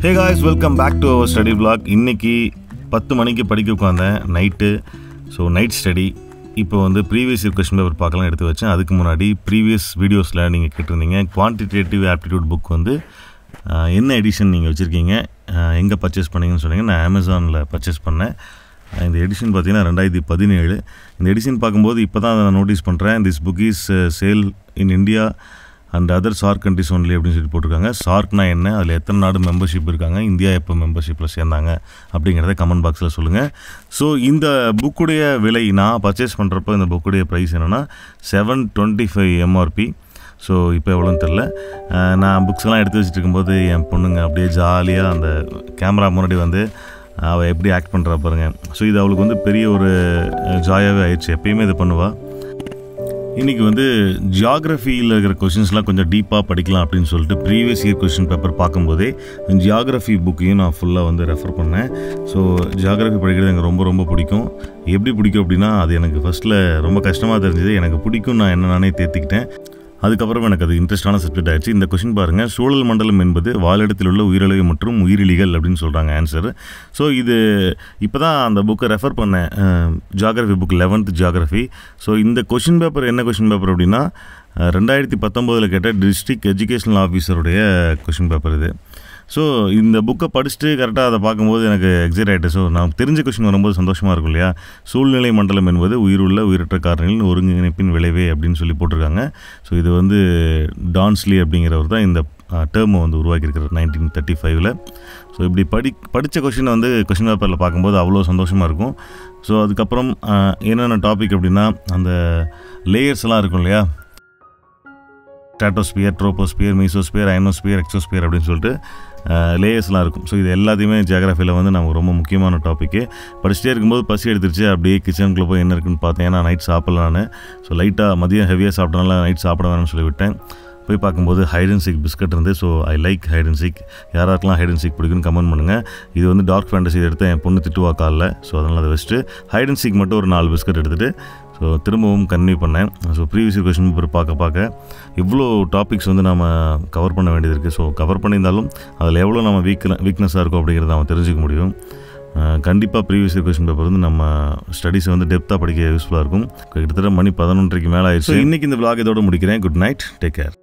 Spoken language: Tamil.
Hey guys, welcome back to our study vlog. இன்னைக்கு 10 மணிக்கு படிக்க உட்கார்ந்தேன் நைட்டு. So night study. இப்போ வந்து ப்ரீவியஸ் இயர் கொஸ்டின் பேப்பர் பார்க்கலாம் எடுத்து வச்சேன். அதுக்கு முன்னாடி ப்ரீவியஸ் வீடியோஸில் நீங்கள் கேட்டிருந்தீங்க குவான்டிடேட்டிவ் ஆப்டிடியூட் புக் வந்து என்ன எடிஷன் நீங்கள் வச்சுருக்கீங்க, எங்கே பர்ச்சேஸ் பண்ணீங்கன்னு சொன்னீங்க. நான் அமேசானில் பர்ச்சேஸ் பண்ணேன். இந்த எடிஷன் பார்த்தீங்கன்னா 2017. இந்த எடிஷன் பார்க்கும்போது இப்போ தான் நான் நோட்டீஸ் பண்ணுறேன். This book is sale in India and other SAARC countries only அப்படின்னு சொல்லி போட்டிருக்காங்க. சார்க்னா என்ன, அதில் எத்தனை நாடு மெம்பர்ஷிப் இருக்காங்க, இந்தியா எப்போ மெம்பர்ஷிப்பில் சேர்ந்தாங்க அப்படிங்கிறத கமெண்ட் பாக்ஸில் சொல்லுங்கள். ஸோ இந்த புக்குடைய விலை நான் பர்ச்சேஸ் பண்ணுறப்போ இந்த புக்குடைய ப்ரைஸ் என்னென்னா $725 MRP. ஸோ இப்போ எவ்வளோன்னு தெரில. நான் புக்ஸ்லாம் எடுத்து வச்சுட்டு இருக்கும்போது என் பொண்ணுங்க அப்படியே ஜாலியாக அந்த கேமரா முன்னாடி வந்து அவள் எப்படி ஆக்ட் பண்ணுறா பாருங்கள். ஸோ இது அவளுக்கு வந்து பெரிய ஒரு ஜாயாகவே ஆயிடுச்சு. எப்பயுமே இது பண்ணுவாள். இன்றைக்கி வந்து ஜியாகிரஃபியில் இருக்கிற கொஷின்ஸ்லாம் கொஞ்சம் டீப்பாக படிக்கலாம் அப்படின்னு சொல்லிட்டு ப்ரீவியஸ் இயர் கொஷின் பேப்பர் பார்க்கும்போதே ஜியாகிரஃபி புக்கையும் நான் ஃபுல்லாக வந்து ரெஃபர் பண்ணேன். ஸோ ஜியாகிரஃபி படிக்கிறது எனக்கு ரொம்ப ரொம்ப பிடிக்கும். எப்படி பிடிக்கும் அப்படின்னா, அது எனக்கு ஃபஸ்ட்டில் ரொம்ப கஷ்டமாக தெரிஞ்சது. எனக்கு பிடிக்கும், நான் என்ன நானே தேர்த்திக்கிட்டேன். அதுக்கப்புறம் எனக்கு அது இன்ட்ரெஸ்டான சப்ஜெக்ட் ஆகிடுச்சு. இந்த கொஷின் பாருங்கள், சூழல் மண்டலம் என்பது வாழிடத்தில் உள்ள உயிரிழகு மற்றும் உயிரிலிகள் அப்படின்னு சொல்கிறாங்க ஆன்சர். ஸோ இது இப்போ தான் அந்த புக்கை ரெஃபர் பண்ணேன், geography book 11th geography. So இந்த கொஷின் பேப்பர் என்ன கொஷின் பேப்பர் அப்படின்னா 2019 கேட்ட டிஸ்ட்ரிக்ட் எஜுகேஷனல் ஆஃபீஸருடைய கொஷின் பேப்பர் இது. ஸோ இந்த புக்கை படிச்சுட்டு கரெக்டாக அதை பார்க்கும்போது எனக்கு எக்ஸைட் ஆகிட்டு. ஸோ நான் தெரிஞ்ச கொஷின் வரும்போது சந்தோஷமாக இருக்கும் இல்லையா. சூழ்நிலை மண்டலம் என்பது உயிருள்ள உயிரற்ற காரணிகளின் ஒருங்கிணைப்பின் விளைவே அப்படின்னு சொல்லி போட்டிருக்காங்க. ஸோ இது வந்து டான்ஸ்லி அப்படிங்கிறவர் தான் இந்த டேர்மை வந்து உருவாக்கியிருக்கிறார் 1935. ஸோ இப்படி படித்த கொஷினை வந்து கொஷின் பேப்பரில் பார்க்கும்போது அவ்வளோ சந்தோஷமாக இருக்கும். ஸோ அதுக்கப்புறம் என்னென்ன டாபிக் அப்படின்னா, அந்த லேயர்ஸ் எல்லாம் இருக்கும் இல்லையா, stratosphere, troposphere, mesosphere, ionosphere, exosphere அப்படின்னு சொல்லிட்டு லேயர்ஸ்லாம் இருக்கும். ஸோ இது எல்லாத்தையுமே ஜியாகிரஃபியில் வந்து நமக்கு ரொம்ப முக்கியமான டாப்பிக்கு. படிச்சுட்டே இருக்கும்போது பசி எடுத்துருச்சு. அப்படியே கிச்சனுக்குள்ளே போய் என்ன இருக்குன்னு பார்த்தேன். ஏன்னா நைட் சாப்பிட்லான்னு. ஸோ லைட்டாக மதியம் ஹெவியாக சாப்பிட்டனால நைட் சாப்பிட வேணும்னு சொல்லிவிட்டேன். போய் பார்க்கும்போது ஹைட் அண்ட் சீக் பிஸ்கட் இருந்து. So I like hide and seek. யாராருக்கெல்லாம் ஹைட் அண்ட் சீக் பிடிக்குன்னு கமெண்ட் பண்ணுங்கள். இது வந்து டார்க் ஃபேண்டசி எடுத்து என் பொண்ணு திட்டுவா காலில். ஸோ அதனால் அதை வச்சுட்டு ஹைட் அண்ட் சீக் மட்டும் ஒரு 4 பிஸ்கட் எடுத்துகிட்டு ஸோ திரும்பவும் கன்டினியூ பண்ணேன். ஸோ ப்ரீவியஸ் கொஷின் பேப்பர் பார்க்க இவ்வளோ டாபிக்ஸ் வந்து நம்ம கவர் பண்ண வேண்டியது இருக்குது. ஸோ கவர் பண்ணியிருந்தாலும் அதில் எவ்வளோ நம்ம வீக்னஸாக இருக்கும் அப்படிங்கிறத நம்ம தெரிஞ்சிக்க முடியும். கண்டிப்பாக ப்ரீவியஸ் கொஷின் பேப்பர் வந்து நம்ம ஸ்டடீஸை வந்து டெப்த்தாக படிக்க யூஸ்ஃபுல்லாக இருக்கும். கிட்டத்தட்ட மணி 11:30 மேலே ஆயிடுச்சு. இன்றைக்கி இந்த விளாக் இதோடு முடிக்கிறேன். Good night, take care.